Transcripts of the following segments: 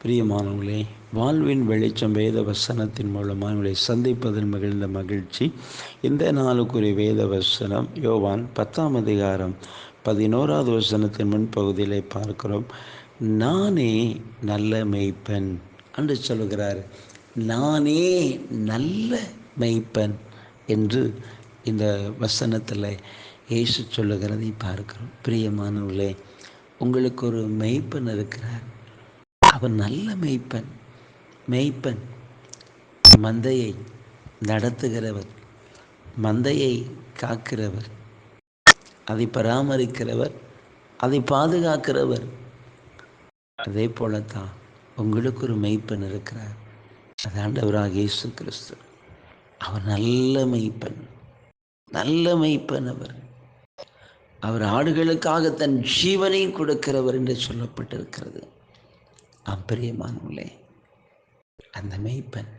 பிரியமானவர்களே, வாழ்வின் வெளிச்சம் வேத வசனத்தின் மூலமாக உங்களை சந்திப்பதில் மகிழ்ந்த மகிழ்ச்சி. இந்த நாளுக்குரிய வேத வசனம் யோவான் 10 அதிகாரம் 11 வசனத்தின் முன்பகுதியிலே பார்க்கிறோம். நானே நல்ல மேய்ப்பன் என்று சொல்கிறார். நானே நல்ல மேய்ப்பன் என்று இந்த வசனத்தில் இயேசு சொல்லுகிறதை பார்க்கிறோம். பிரியமானவர்களே, உங்களுக்கு ஒரு மேய்ப்பன் இருக்கிறார். அவர் நல்ல மேய்ப்பன் மந்தையை நடத்துகிறவர், மந்தையை காக்கிறவர், அதை பராமரிக்கிறவர், அதை பாதுகாக்கிறவர். அதே போலத்தான் உங்களுக்கு ஒரு மேய்ப்பன் இருக்கிறார். அது ஆண்டவராக இயேசு கிறிஸ்து. அவர் நல்ல மேய்ப்பன். அவர் ஆடுகளுக்காக தன் ஜீவனை கொடுக்கிறவர் என்று சொல்லப்பட்டிருக்கிறது. பிரியமானவர்களே, அந்த மேய்ப்பன்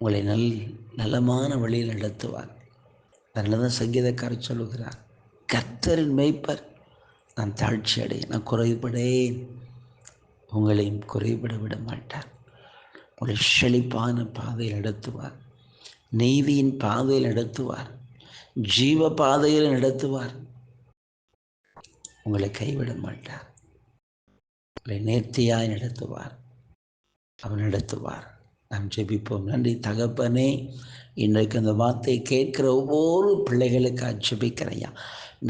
உங்களை நலமான வழியில் நடத்துவார். அதனால தான் சங்கீதக்காரர் சொல்லுகிறார், கர்த்தரின் மேய்ப்பர் நான் தாழ்ச்சி அடையேன், நான் குறைபடேன், உங்களையும் குறைபட விட மாட்டார். உங்களை செழிப்பான பாதையில் நடத்துவார், நீதியின் பாதையில் நடத்துவார், ஜீவ பாதையில் நடத்துவார். உங்களை கைவிட மாட்டார். உங்களை நேர்த்தியாய் நடத்துவார். அவர் நடத்துவார். நாம் ஜெபிப்போம். நன்றி தகப்பனே, இன்றைக்கு அந்த வார்த்தையை கேட்கிற ஒவ்வொரு பிள்ளைகளுக்காக ஜெபிக்கிறையா.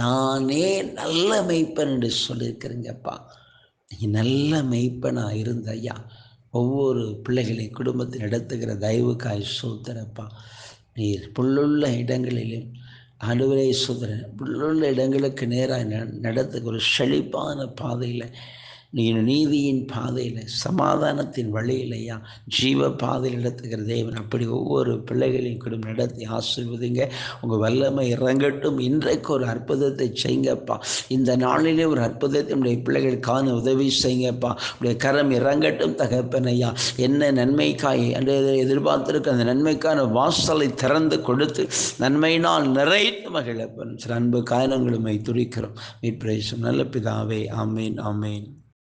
நானே நல்ல மேய்ப்பன் என்று சொல்லியிருக்கிறீங்கப்பா. நீங்கள் நல்ல மேய்ப்பனாக இருந்த ஐயா, ஒவ்வொரு பிள்ளைகளை குடும்பத்தை நடத்துகிற தயவுக்காய் சோதரப்பா. நீர் புல்லுள்ள இடங்களிலும் ஆண்டவரே சோதரன், புல்லுள்ள இடங்களுக்கு நேராக நடத்துகிற ஒரு செழிப்பான பாதையில், நீங்கள் நீதியின் பாதையில், சமாதானத்தின் வழியிலையா, ஜீவ பாதையில் நடத்துகிற தேவன். அப்படி ஒவ்வொரு பிள்ளைகளையும் கூட நடத்தி ஆசீர்வதிங்க. உங்கள் வல்லமை இறங்கட்டும். இன்றைக்கு ஒரு அற்புதத்தை செய்யுங்கப்பா. இந்த நாளிலே ஒரு அற்புதத்தை உடைய பிள்ளைகள் காண உதவி செய்யுங்கப்பா. உடைய கரம் இறங்கட்டும் தகப்பனையா. என்ன நன்மைக்காய் எதிர்பார்த்திருக்க அந்த நன்மைக்கான வாசலை திறந்து கொடுத்து நன்மையினால் நிறைத்து மகிழப்பன். சில அன்பு காரணங்களுமை துரிக்கிறோம். மீட்பிரேசும் நல்ல பிதாவே. ஆமேன், ஆமேன்.